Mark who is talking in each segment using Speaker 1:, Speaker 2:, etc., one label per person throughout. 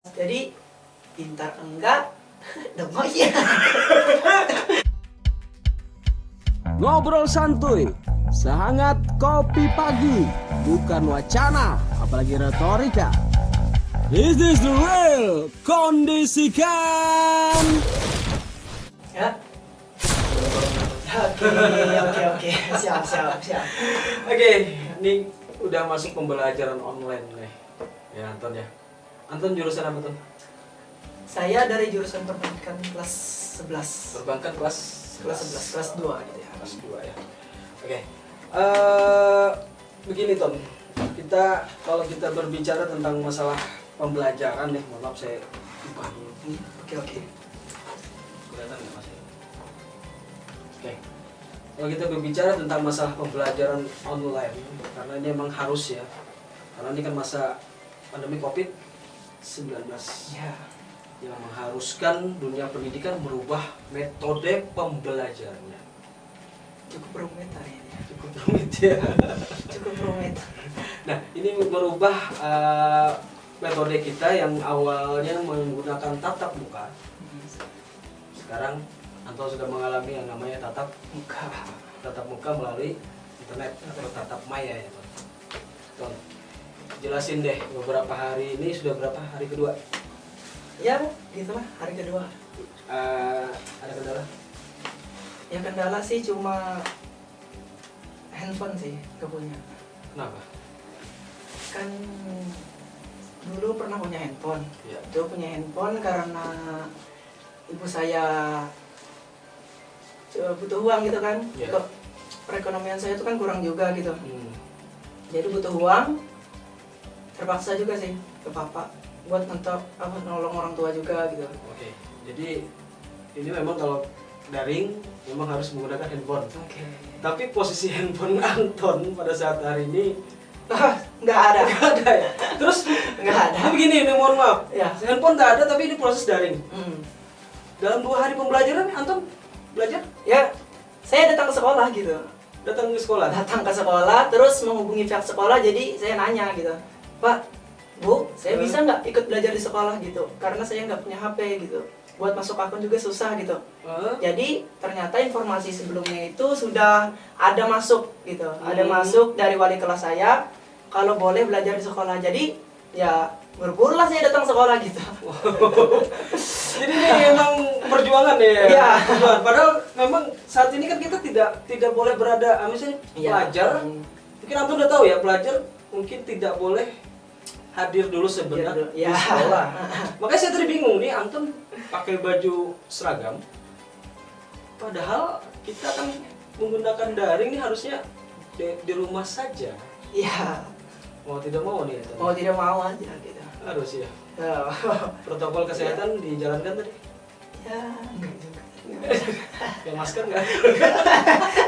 Speaker 1: Jadi pintar enggak, dongok ya.
Speaker 2: Ngobrol santuy, sehangat kopi pagi, bukan wacana, apalagi retorika. This is the real, kondisikan.
Speaker 1: Ya. Oke. Siap.
Speaker 3: Oke, ini udah masuk pembelajaran online nih. Ya Anton ya. Anton jurusan apa tuh?
Speaker 1: Saya dari jurusan perbankan kelas 11.
Speaker 3: Perbankan kelas
Speaker 1: Kelas 11, kelas 2 gitu ya.
Speaker 3: Kelas 2 ya. Oke. Begini Ton. Kalau kita berbicara tentang masalah pembelajaran nih, mohon maaf saya lupa dulu.
Speaker 1: Oke.
Speaker 3: Kelihatan nggak Mas? Oke. Kalau kita berbicara tentang masalah pembelajaran online, karena ini memang harus ya. Karena ini kan masa pandemi COVID-19
Speaker 1: Ya.
Speaker 3: yang mengharuskan dunia pendidikan merubah metode pembelajarannya.
Speaker 1: Cukup rumit hari ini.
Speaker 3: Cukup rumit ya.
Speaker 1: Cukup rumit.
Speaker 3: Nah, ini merubah metode kita yang awalnya menggunakan tatap muka. Sekarang Anton sudah mengalami yang namanya tatap muka melalui internet atau tatap maya ya, Ton. Jelasin deh, beberapa hari ini sudah berapa hari kedua?
Speaker 1: Ya, gitulah hari kedua.
Speaker 3: Ada kendala?
Speaker 1: Ya kendala sih cuma handphone sih kepunya.
Speaker 3: Kenapa?
Speaker 1: Kan dulu pernah punya handphone.
Speaker 3: Ya.
Speaker 1: Itu punya handphone karena ibu saya butuh uang gitu kan.
Speaker 3: Ya.
Speaker 1: Perekonomian saya itu kan kurang juga gitu. Jadi butuh uang, terpaksa juga sih ke papa buat nolong orang tua juga gitu.
Speaker 3: Oke. Jadi ini memang kalau daring memang harus menggunakan handphone.
Speaker 1: Oke.
Speaker 3: Tapi posisi handphone Anton pada saat hari ini
Speaker 1: Nggak ada.
Speaker 3: nggak ada ya. Terus
Speaker 1: Nggak ada.
Speaker 3: Ini begini, ini mohon maaf.
Speaker 1: Ya.
Speaker 3: Handphone nggak ada tapi ini proses daring.
Speaker 1: Hmm.
Speaker 3: Dalam 2 hari pembelajaran Anton belajar,
Speaker 1: Ya, saya datang ke sekolah gitu.
Speaker 3: datang ke sekolah.
Speaker 1: Datang ke sekolah, terus menghubungi pihak sekolah, jadi saya nanya gitu, Pak, Bu, saya bisa nggak ikut belajar di sekolah gitu? Karena saya nggak punya HP gitu. Buat masuk akun juga susah gitu. Jadi ternyata informasi sebelumnya itu sudah ada masuk gitu. Ada masuk dari wali kelas saya kalau boleh belajar di sekolah. Jadi ya buru-buru lah saya datang sekolah gitu.
Speaker 3: Jadi ini memang perjuangan ya.
Speaker 1: Iya.
Speaker 3: Perjuangan. Padahal memang saat ini kan kita tidak boleh berada, misalnya
Speaker 1: Iya.
Speaker 3: pelajar. Mungkin Anton udah tahu ya, pelajar mungkin tidak boleh hadir dulu sebentar di
Speaker 1: Ya.
Speaker 3: sekolah. Makanya saya tadi bingung nih, Anton pakai baju seragam. Padahal kita kan menggunakan daring ini harusnya di rumah saja.
Speaker 1: Iya.
Speaker 3: Mau tidak mau nih Anton.
Speaker 1: Mau tidak mau aja gitu.
Speaker 3: Harus ya.
Speaker 1: Ya,
Speaker 3: Protokol kesehatan dijalankan tadi.
Speaker 1: ya enggak juga.
Speaker 3: Ya masker nggak?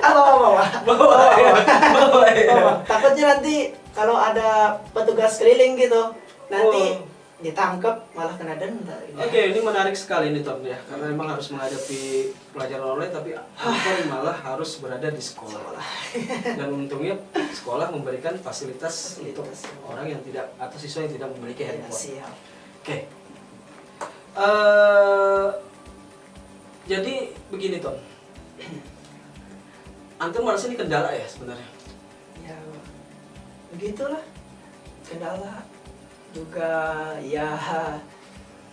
Speaker 1: Bawa.
Speaker 3: Bawa ya.
Speaker 1: Takutnya nanti kalau ada petugas keliling gitu, nanti ditangkap malah kena denda.
Speaker 3: Oke, ini menarik sekali nih Tom ya, karena memang harus menghadapi pelajaran online tapi Anton malah harus berada di sekolah. Dan untungnya sekolah memberikan fasilitas untuk orang yang tidak atau siswa yang tidak memiliki
Speaker 1: Ya,
Speaker 3: handphone.
Speaker 1: siap.
Speaker 3: Oke. Jadi begini Tom. Anton merasa ini kendala ya sebenarnya.
Speaker 1: Ya, begitulah kendala juga ya,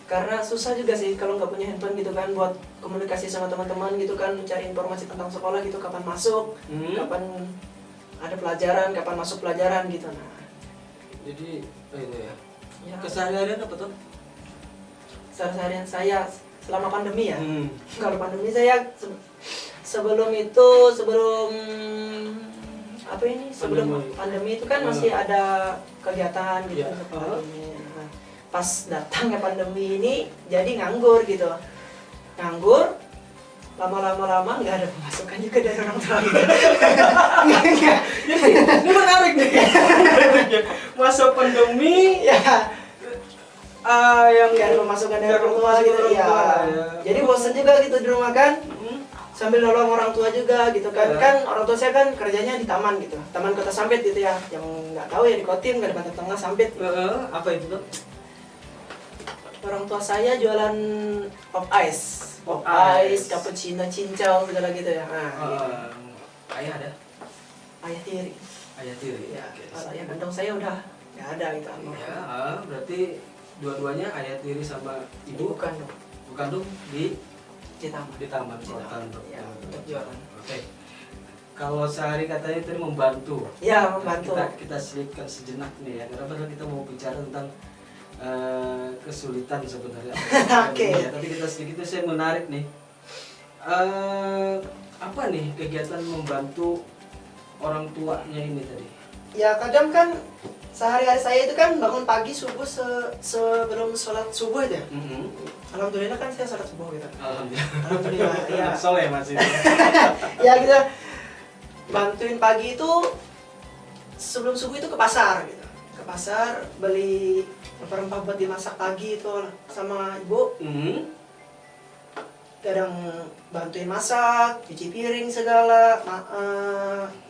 Speaker 1: karena susah juga sih kalau nggak punya handphone gitu kan buat komunikasi sama teman-teman gitu kan, mencari informasi tentang sekolah gitu, kapan masuk, kapan ada pelajaran, kapan masuk pelajaran gitu. Nah,
Speaker 3: Jadi itu ya.
Speaker 1: ya
Speaker 3: Keseharian apa Tom?
Speaker 1: sehari-harian saya selama pandemi ya.
Speaker 3: Hmm.
Speaker 1: Kalau pandemi saya sebelum apa ini, sebelum pandemi itu kan masih ada kegiatan gitu.
Speaker 3: Ya.
Speaker 1: Pandemi. Nah, pas datangnya pandemi ini jadi nganggur gitu. Nganggur, lama-lama nggak ada pemasukan juga dari orang tua gitu. Nggak.
Speaker 3: Ini menarik nih. Masa pandemi
Speaker 1: Ya,
Speaker 3: yang
Speaker 1: nggak ada pemasukan dari orang tua gitu ya. Jadi bosan juga gitu di rumah kan. Sambil nolong orang tua juga gitu kan. Kan orang tua saya kan kerjanya di taman gitu, Taman Kota Sampit gitu ya. Yang nggak tahu ya di Kotim, nggak di Pantai Tengah Sampit.
Speaker 3: apa itu tuh?
Speaker 1: Orang tua saya jualan pop ice,
Speaker 3: Pop
Speaker 1: ice,
Speaker 3: ice.
Speaker 1: cappuccino, cincau segala gitu ya. Nah, gitu.
Speaker 3: Ayah ada?
Speaker 1: Ayah tiri.
Speaker 3: Ayah tiri.
Speaker 1: Ya,
Speaker 3: Oke.
Speaker 1: kalau ayah kandung saya udah nggak ada gitu.
Speaker 3: Ya, berarti dua-duanya ayah tiri sama ibu
Speaker 1: Bukan dong,
Speaker 3: kandung di
Speaker 1: taman.
Speaker 3: taman
Speaker 1: Di
Speaker 3: kota
Speaker 1: taman,
Speaker 3: untuk
Speaker 1: ya, untuk jualan.
Speaker 3: Oke. Kalau sehari katanya tadi membantu.
Speaker 1: Ya, membantu.
Speaker 3: Kita selipkan sejenak nih ya, karena padahal kita mau bicara tentang kesulitan sebenarnya.
Speaker 1: Oke.
Speaker 3: Ya, tapi kita sedikit saya menarik nih. Apa nih kegiatan membantu orang tuanya ini tadi?
Speaker 1: Ya kadang kan sehari-hari saya itu kan bangun pagi subuh sebelum sholat subuh itu ya. Alhamdulillah kan saya sholat subuh gitu. Alhamdulillah ya.
Speaker 3: Soleh masih.
Speaker 1: Ya gitu. Bantuin pagi itu sebelum subuh itu ke pasar gitu. Ke pasar beli rempah-rempah buat dimasak pagi itu sama ibu. Kadang bantuin masak, cuci piring segala,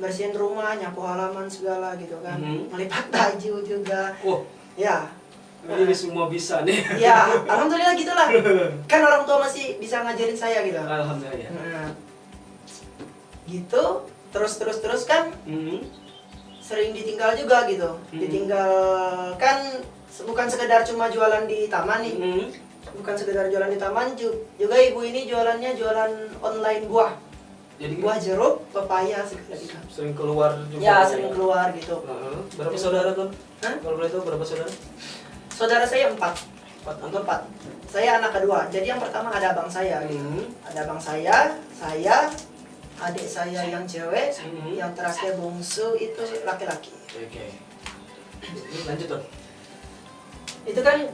Speaker 1: bersihin rumah, nyapu halaman segala gitu kan. Melipat baju juga.
Speaker 3: Oh,
Speaker 1: Ya.
Speaker 3: ini semua bisa nih.
Speaker 1: Ya, alhamdulillah gitulah. Kan orang tua masih bisa ngajarin saya gitu.
Speaker 3: Alhamdulillah ya.
Speaker 1: Nah, gitu, terus kan sering ditinggal juga gitu. Ditinggal kan bukan sekedar cuma jualan di taman nih. Bukan sekedar jualan di taman, juga ibu ini jualannya jualan online buah.
Speaker 3: Jadi
Speaker 1: Buah jeruk, pepaya segala gitu.
Speaker 3: sering keluar juga.
Speaker 1: Ya, sering keluar gitu.
Speaker 3: Berapa saudara tuh?
Speaker 1: Hah?
Speaker 3: Kalau boleh tahu berapa saudara?
Speaker 1: Saudara saya 4. Empat. Saya anak kedua. Jadi yang pertama ada abang saya gitu. Ada abang saya, adik saya yang cewek, yang terakhir bungsu itu laki-laki.
Speaker 3: Oke. Ini lanjut dong.
Speaker 1: Itu kan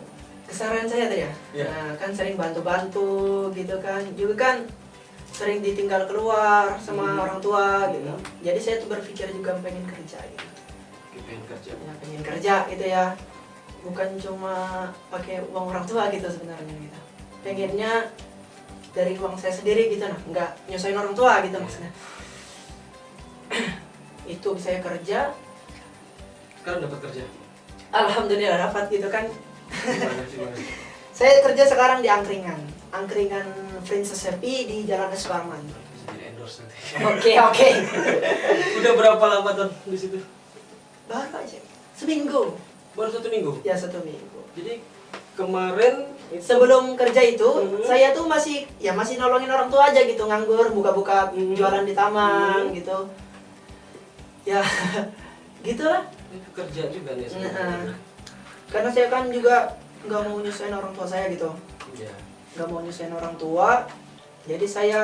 Speaker 1: keseharian saya tadi ya.
Speaker 3: Iya.
Speaker 1: Nah, kan sering bantu-bantu gitu kan. Juga kan sering ditinggal keluar sama orang tua gitu. Jadi saya tuh berpikir juga pengen kerja gitu.
Speaker 3: Pengen kerja.
Speaker 1: Ya, pengen kerja gitu ya. Bukan cuma pakai uang orang tua gitu sebenarnya gitu. Pengennya dari uang saya sendiri gitu nah, nggak nyusahin orang tua gitu maksudnya. Itu saya kerja,
Speaker 3: Sekarang dapat kerja.
Speaker 1: alhamdulillah dapat gitu kan.
Speaker 3: Gimana?
Speaker 1: Saya kerja sekarang di angkringan Princess Happy di Jalan Suparman.
Speaker 3: Bisa jadi endorse nanti.
Speaker 1: Oke.
Speaker 3: Udah berapa lama tuh di situ?
Speaker 1: Baru aja, seminggu.
Speaker 3: Baru 1 minggu.
Speaker 1: Ya 1 minggu.
Speaker 3: Jadi kemarin
Speaker 1: Sebelum kerja itu, saya tuh masih nolongin orang tua aja gitu, nganggur, buka-buka jualan di taman gitu. Ya, gitulah.
Speaker 3: kerja juga nih sebenarnya.
Speaker 1: Karena saya kan juga nggak mau nyusahin orang tua saya gitu.
Speaker 3: Iya.
Speaker 1: Nggak mau nyusahin orang tua, jadi saya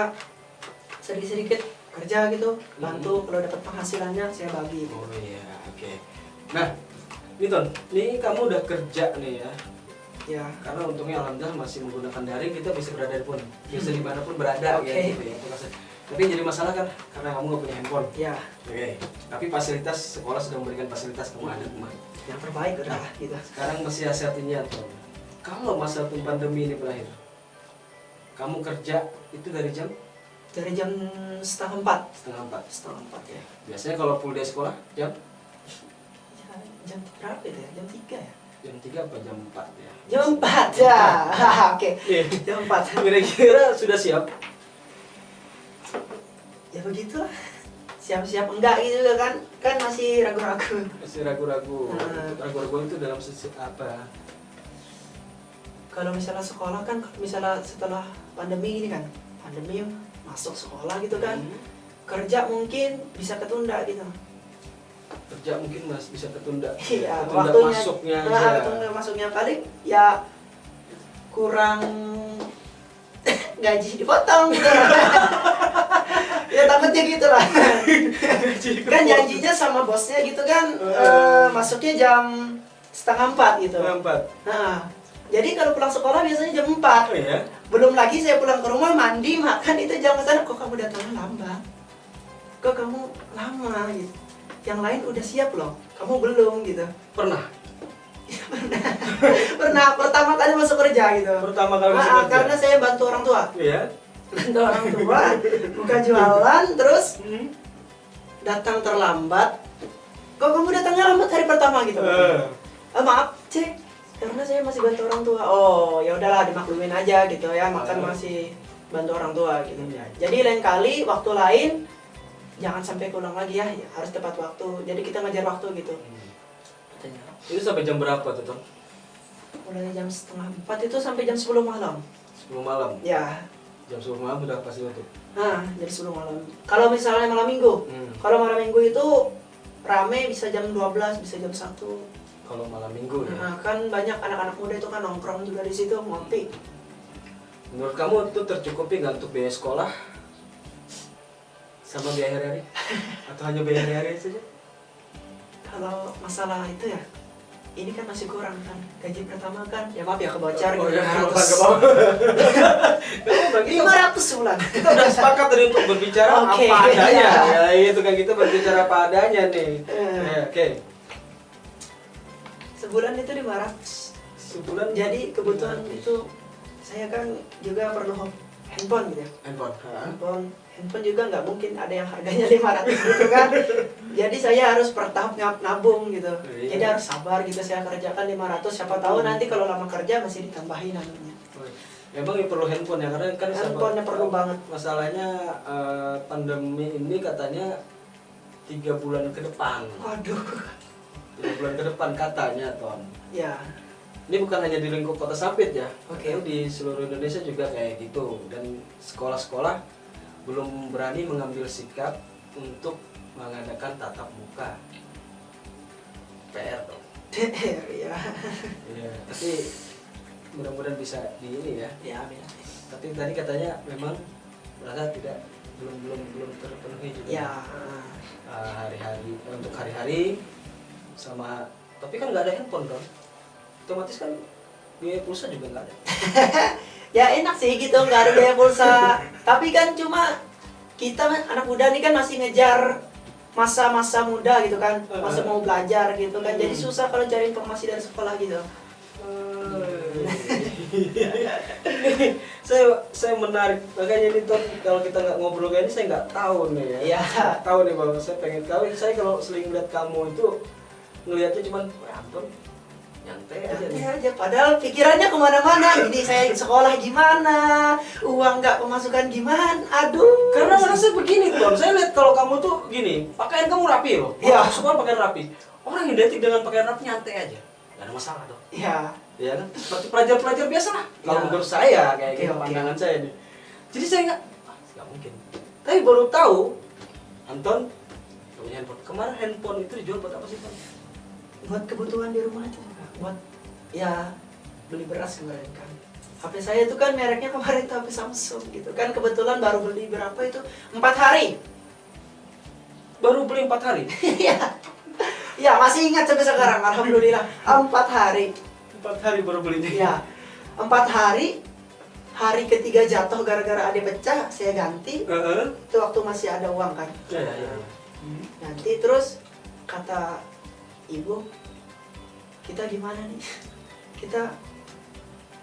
Speaker 1: sedikit-sedikit kerja gitu, bantu kalau dapat penghasilannya saya bagi.
Speaker 3: Oh iya, oke. Nah, ini Ton, ini kamu udah kerja nih ya.
Speaker 1: Ya.
Speaker 3: Karena untungnya alhamdulillah masih menggunakan daring, kita bisa berada pun, bisa dimanapun berada
Speaker 1: Oke.
Speaker 3: ya, gitu ya. Tapi yang jadi masalah kan karena kamu nggak punya handphone.
Speaker 1: Ya,
Speaker 3: Oke. Tapi fasilitas sekolah sudah memberikan fasilitas kamu ada rumah.
Speaker 1: yang terbaik udah gitu.
Speaker 3: Sekarang masih asiatinya Ton. Kalau masa pandemi ini berakhir, kamu kerja itu dari jam
Speaker 1: Dari jam 3:30.
Speaker 3: setengah 4.
Speaker 1: 3:30 ya.
Speaker 3: Biasanya kalau full day sekolah jam
Speaker 1: Ya, jam berapa itu ya? Jam 3 ya?
Speaker 3: jam 3 apa jam 4 ya?
Speaker 1: Jam 4 ya. Oke.
Speaker 3: Iya.
Speaker 1: Jam 4.
Speaker 3: Kira-kira sudah siap?
Speaker 1: Ya begitulah. Siap-siap enggak gitu kan. Kan masih ragu-ragu.
Speaker 3: Masih ragu-ragu.
Speaker 1: Hmm.
Speaker 3: Ragu-ragu itu dalam sisi apa?
Speaker 1: Kalau misalnya sekolah kan, misalnya setelah pandemi ini kan, pandemi masuk sekolah gitu kan, kerja mungkin bisa ketunda gitu.
Speaker 3: Kerja mungkin masih bisa ketunda.
Speaker 1: Iya,
Speaker 3: Ketunda
Speaker 1: waktunya.
Speaker 3: masuknya
Speaker 1: Nah,
Speaker 3: aja.
Speaker 1: ketunda masuknya paling ya kurang gaji dipotong gitu. Ya takutnya gitu lah. Kan janjinya sama bosnya gitu kan, masuknya jam 3:30 gitu.
Speaker 3: Jam 4.
Speaker 1: Nah, jadi kalau pulang sekolah biasanya jam 4.
Speaker 3: Oh iya?
Speaker 1: Belum lagi saya pulang ke rumah, mandi, makan, itu jam kesana, kok kamu datangnya lambat? Kok kamu lama gitu? Yang lain udah siap loh, kamu belum gitu.
Speaker 3: Pernah?
Speaker 1: Pernah, pertama kali masuk kerja gitu.
Speaker 3: Pertama kali masuk kerja?
Speaker 1: Karena saya bantu orang tua.
Speaker 3: Iya?
Speaker 1: Bantu orang tua, buka jualan, terus datang terlambat. Kok kamu datangnya lambat hari pertama gitu? Maaf, cek. Karena saya masih bantu orang tua. Oh, ya udahlah dimaklumin aja gitu ya, makan masih bantu orang tua gitu ya. Jadi lain kali waktu lain jangan sampai pulang lagi ya, harus tepat waktu. Jadi kita ngejar waktu gitu. Katanya.
Speaker 3: Itu sampai jam berapa tuh, Ton?
Speaker 1: Mulai jam 3:30 itu sampai jam 10 malam.
Speaker 3: 10 malam.
Speaker 1: Ya.
Speaker 3: Jam 10 malam udah pasti tutup.
Speaker 1: Nah, jadi 10 malam. Kalau misalnya malam minggu. Kalau malam minggu itu rame bisa jam 12, bisa jam 1.
Speaker 3: Kalau malam minggu ya.
Speaker 1: Nah, kan banyak anak-anak muda itu kan nongkrong juga di situ ngopi.
Speaker 3: Menurut kamu itu tercukupi nggak untuk biaya sekolah? Sama biaya hari-hari? Atau hanya biaya hari-hari saja?
Speaker 1: Kalau masalah itu ya, ini kan masih kurang kan. Gaji pertama kan, ya maaf ya kebocor
Speaker 3: Oh,
Speaker 1: gitu,
Speaker 3: ya,
Speaker 1: 500. 500 sebulan.
Speaker 3: Kita udah sepakat tadi untuk berbicara
Speaker 1: Oke.
Speaker 3: apa adanya. Ya itu kan kita berbicara apa adanya nih. Ya, oke.
Speaker 1: Sebulan itu 500.
Speaker 3: Sebulan
Speaker 1: Jadi kebutuhan itu saya kan juga perlu handphone gitu ya. Handphone juga nggak mungkin ada yang harganya 500 gitu kan. Jadi saya harus per tahap nabung gitu.
Speaker 3: Iya.
Speaker 1: Jadi harus sabar gitu, saya kerjakan 500, siapa tahu nanti kalau lama kerja masih ditambahin anunya.
Speaker 3: Memang ya perlu handphone ya, karena kan
Speaker 1: Handphone-nya perlu banget.
Speaker 3: Masalahnya pandemi ini katanya 3 bulan ke depan.
Speaker 1: Waduh.
Speaker 3: 3 bulan ke depan katanya, Ton.
Speaker 1: Ya.
Speaker 3: Ini bukan hanya di lingkup Kota Sampit ya,
Speaker 1: Oke.
Speaker 3: tapi di seluruh Indonesia juga kayak gitu. Dan sekolah-sekolah belum berani mengambil sikap untuk mengadakan tatap muka. PR dong.
Speaker 1: Ya.
Speaker 3: Iya, tapi mudah-mudahan bisa di ini ya.
Speaker 1: Ya, amin.
Speaker 3: Tapi tadi katanya memang merasa belum terpenuhi juga.
Speaker 1: Ya.
Speaker 3: Hari-hari untuk hari-hari sama, tapi kan nggak ada handphone dong. Otomatis kan biaya pulsa juga nggak ada.
Speaker 1: Ya enak sih gitu, nggak ada biaya pulsa. Tapi kan cuma kita anak muda nih kan masih ngejar masa-masa muda gitu kan, masih mau belajar gitu kan. Jadi susah kalau cari informasi dari sekolah gitu.
Speaker 3: saya menarik, makanya ini Ton, kalau kita nggak ngobrol kayak ini saya nggak tahu nih ya.
Speaker 1: Iya.
Speaker 3: Nggak tahu nih Bang, saya pengen tahu. Saya kalau sering lihat kamu itu ngelihatnya cuman Anton nyantai aja nih.
Speaker 1: Santai aja, padahal pikirannya kemana-mana. Ini saya sekolah gimana, uang nggak pemasukan gimana, aduh.
Speaker 3: Karena merasa begini Ton, saya lihat kalau kamu tuh gini, pakaian kamu rapi loh.
Speaker 1: Iya.
Speaker 3: Semua pakaian rapi. Orang identik dengan pakaian rapi nyantai aja, nggak ada masalah dong.
Speaker 1: Ya,
Speaker 3: Ya kan? Seperti pelajar-pelajar biasa lah. Kalau
Speaker 1: Ya.
Speaker 3: menurut saya kayak
Speaker 1: Oke,
Speaker 3: gitu
Speaker 1: oke.
Speaker 3: pandangan saya nih. Jadi saya nggak mungkin. Tapi baru tahu Anton punya handphone. Kemarin handphone itu dijual buat apa sih Ton?
Speaker 1: buat kebutuhan di rumah aja juga. Buat ya beli beras kemarin kan. HP saya itu kan mereknya kemarin tuh HP Samsung gitu kan. Kebetulan baru beli berapa itu? 4 hari.
Speaker 3: Baru beli 4 hari.
Speaker 1: Iya. Ya, masih ingat sampai sekarang, alhamdulillah. 4 hari.
Speaker 3: 4 hari baru belinya.
Speaker 1: Ya. 4 hari. Hari ketiga jatuh gara-gara ada pecah, saya ganti. Itu waktu masih ada uang kan.
Speaker 3: Ya.
Speaker 1: Ganti terus kata ibu, kita gimana nih? Kita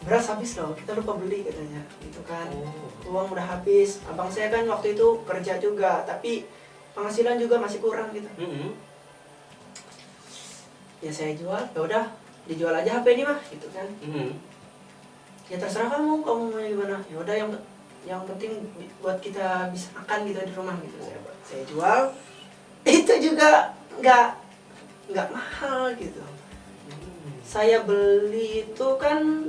Speaker 1: beras habis loh, kita lupa beli katanya. Gitu kan. Uang udah habis. Abang saya kan waktu itu kerja juga, tapi penghasilan juga masih kurang gitu. Ya saya jual, ya udah dijual aja HP ini mah, gitu kan. Ya terserah kamu mau gimana. Ya udah yang penting buat kita bisa makan gitu di rumah gitu. Saya jual. Itu juga nggak mahal gitu. Saya beli itu kan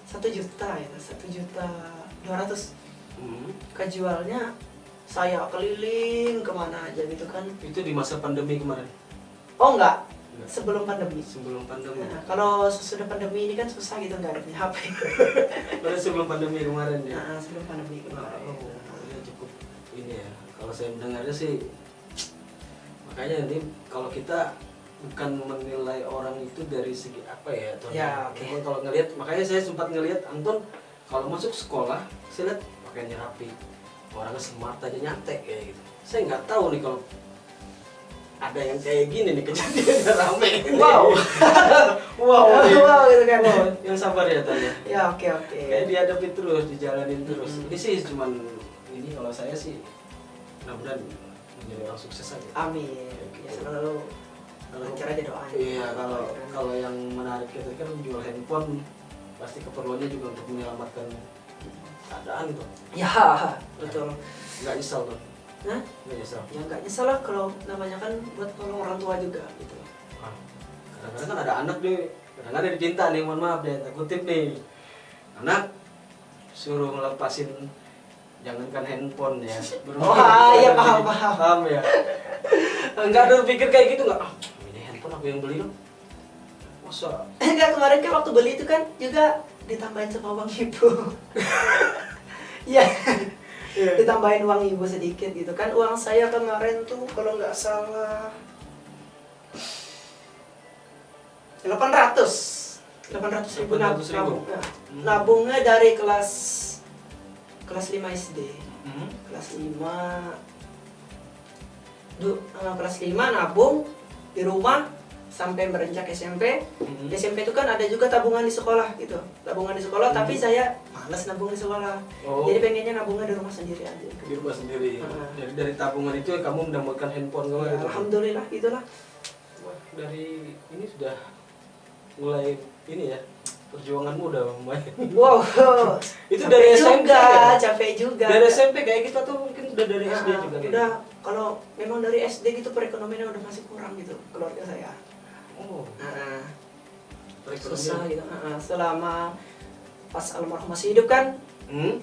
Speaker 1: 1 juta ya, 1.200.000. Kejualnya saya keliling kemana aja gitu kan.
Speaker 3: Itu di masa pandemi kemarin.
Speaker 1: Oh enggak, sebelum pandemi.
Speaker 3: Sebelum pandemi.
Speaker 1: Nah, kalau sudah pandemi ini kan susah gitu, nggak ada punya HP.
Speaker 3: Pada sebelum pandemi kemarin ya.
Speaker 1: Nah, sebelum pandemi kemarin.
Speaker 3: Ya cukup ini ya. Kalau saya mendengarnya sih, makanya nanti kalau kita bukan menilai orang itu dari segi apa ya, Ton.
Speaker 1: Ya, oke.
Speaker 3: Cuma kalau ngelihat, makanya saya sempat ngelihat Anton kalau masuk sekolah, saya lihat pakaiannya rapi, orangnya smart aja, nyantai kayak gitu. Saya nggak tahu nih kalau ada yang kayak gini nih kejadiannya rame.
Speaker 1: Wow.
Speaker 3: Wow.
Speaker 1: Wow gitu kan.
Speaker 3: Wow, yang sabar ya tanya.
Speaker 1: Ya oke.
Speaker 3: Kayak dihadapi terus, dijalanin terus. Ini sih cuman ini kalau saya sih mudah-mudahan menjadi orang sukses aja.
Speaker 1: Amin. Ya selalu lancar aja doanya.
Speaker 3: Iya, kalau yang menarik itu kan jual handphone pasti keperluannya juga untuk menyelamatkan keadaan tuh.
Speaker 1: Ya, betul.
Speaker 3: Nggak nyesal tuh.
Speaker 1: Nah,
Speaker 3: Nggak nyesal.
Speaker 1: ya nggak nyesel lah kalau namanya kan buat tolong orang tua juga gitu.
Speaker 3: Ah, kadang-kadang kan ada anak nih, kadang-kadang dicinta nih, mohon maaf deh, tak kutip nih. Anak suruh ngelepasin jangankan handphone ya.
Speaker 1: Oh iya, paham.
Speaker 3: Paham ya. Enggak ada pikir kayak gitu nggak? Ah, ini handphone aku yang beli loh. Masa?
Speaker 1: Enggak, kemarin kan waktu beli itu kan juga ditambahin sama uang ibu. Iya. Ditambahin uang ibu sedikit gitu kan. Uang saya kemarin tuh kalau nggak salah 800.000 nabung. Nah, nabungnya dari kelas 5 SD. Kelas 5 nabung di rumah sampai beranjak SMP. SMP itu kan ada juga tabungan di sekolah gitu. Tabungan di sekolah, tapi saya malas nabung di sekolah.
Speaker 3: Oh.
Speaker 1: Jadi pengennya nabungnya di rumah sendiri aja.
Speaker 3: Di rumah sendiri.
Speaker 1: Heeh.
Speaker 3: Jadi dari tabungan itu kamu mendapatkan handphone kamu
Speaker 1: Ya,
Speaker 3: gitu.
Speaker 1: alhamdulillah itulah.
Speaker 3: Wah, dari ini sudah mulai ini ya. Perjuanganmu udah lumayan.
Speaker 1: Wow.
Speaker 3: Itu
Speaker 1: Capek
Speaker 3: dari SMP
Speaker 1: juga,
Speaker 3: ya?
Speaker 1: capek juga.
Speaker 3: Dari SMP kayak gitu atau mungkin udah dari SD
Speaker 1: Nah,
Speaker 3: juga kayak
Speaker 1: udah
Speaker 3: gitu?
Speaker 1: kalau memang dari SD gitu perekonomiannya udah masih kurang gitu keluarga saya.
Speaker 3: Oh,
Speaker 1: Susah gitu. Selama pas almarhum masih hidup kan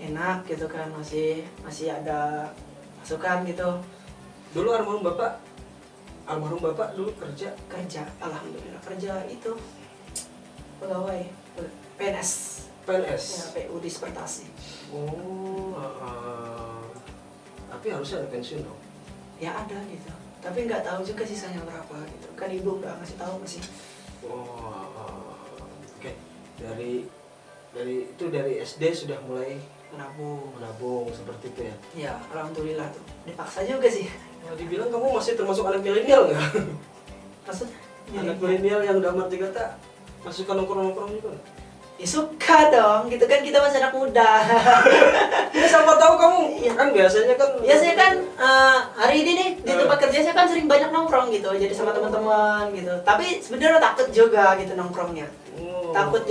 Speaker 1: enak gitu kan, masih ada masukan gitu.
Speaker 3: Dulu almarhum bapak dulu kerja.
Speaker 1: Alhamdulillah kerja itu pegawai PNS
Speaker 3: PNS.
Speaker 1: ya, PU Dispertasi.
Speaker 3: Oh, tapi harusnya ada pensiun dong.
Speaker 1: Ya ada gitu, tapi nggak tahu juga sisanya berapa gitu kan, ibu nggak ngasih tahu masih.
Speaker 3: Oh, oke. Dari SD sudah mulai menabung seperti itu ya.
Speaker 1: Ya alhamdulillah tuh, dipaksa juga sih.
Speaker 3: Nah, dibilang kamu masih termasuk anak milenial nggak?
Speaker 1: Maksud
Speaker 3: Anak milenial yang udah arti kata masukkan nongkrong juga.
Speaker 1: ya suka dong, gitu kan, kita masih anak muda.
Speaker 3: Ya siapa tahu kamu
Speaker 1: Iya.
Speaker 3: kan biasanya kan.
Speaker 1: Biasanya kan hari ini nih di tempat kerja saya kan sering banyak nongkrong gitu, jadi sama teman-teman gitu. Tapi sebenarnya takut juga gitu nongkrongnya. Takut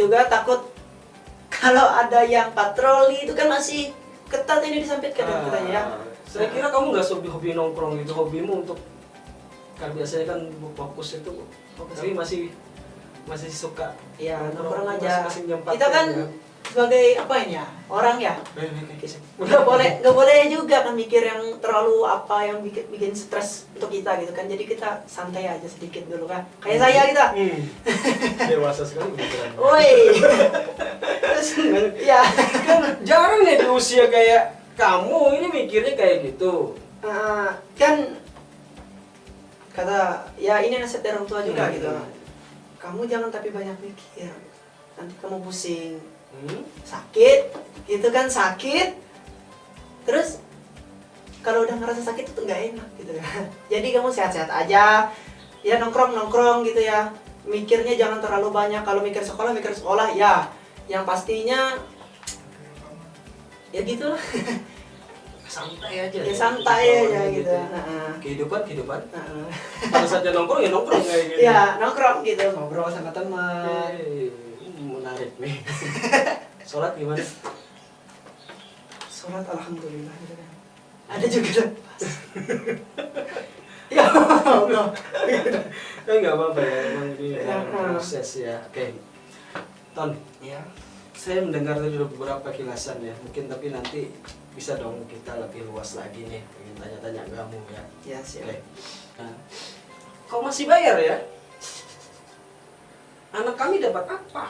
Speaker 1: kalau ada yang patroli itu kan masih ketat ini disampaikan katanya ya.
Speaker 3: Saya kira kamu nggak hobi nongkrong gitu, hobimu untuk kan biasanya kan fokus itu, tapi masih suka.
Speaker 1: Iya, nongkrong aja.
Speaker 3: Masih nyempat
Speaker 1: Kita kan
Speaker 3: ya.
Speaker 1: sebagai apa ini ya, orang ya. Nggak boleh juga kan mikir yang terlalu apa yang bikin stres untuk kita gitu kan. Jadi kita santai aja sedikit dulu kan. Kayak saya kita.
Speaker 3: Dewasa sekali pikiran.
Speaker 1: Woi. Terus ya.
Speaker 3: Kan jarang nih di usia kayak kamu ini mikirnya kayak gitu.
Speaker 1: Kan kata ya ini nasihat dari orang tua juga gitu. Kamu jangan tapi banyak mikir. Nanti kamu pusing. Sakit, gitu kan, sakit. Terus kalau udah ngerasa sakit itu nggak enak gitu kan. Jadi kamu sehat-sehat aja. Ya nongkrong gitu ya. Mikirnya jangan terlalu banyak. Kalau mikir sekolah ya. Yang pastinya ya gitulah.
Speaker 3: Santai aja.
Speaker 1: Ya santai aja gitu.
Speaker 3: Kehidupan. Pada saatnya nongkrong ya nongkrong kayak gitu.
Speaker 1: Ya nongkrong gitu, ngobrol sama teman.
Speaker 3: Menarik nih. Sholat gimana?
Speaker 1: Sholat alhamdulillah gitu kan. Ada juga lepas. Ya Allah.
Speaker 3: Kan nggak apa-apa ya, emang ini
Speaker 1: Ya,
Speaker 3: proses ya. Oke. Ton,
Speaker 1: Ya.
Speaker 3: saya mendengar tadi beberapa kilasan ya. Mungkin tapi nanti bisa dong kita lebih luas lagi nih. Ingin tanya-tanya kamu ya.
Speaker 1: Ya siap.
Speaker 3: Oke. Nah, kau masih bayar ya? Anak kami dapat apa?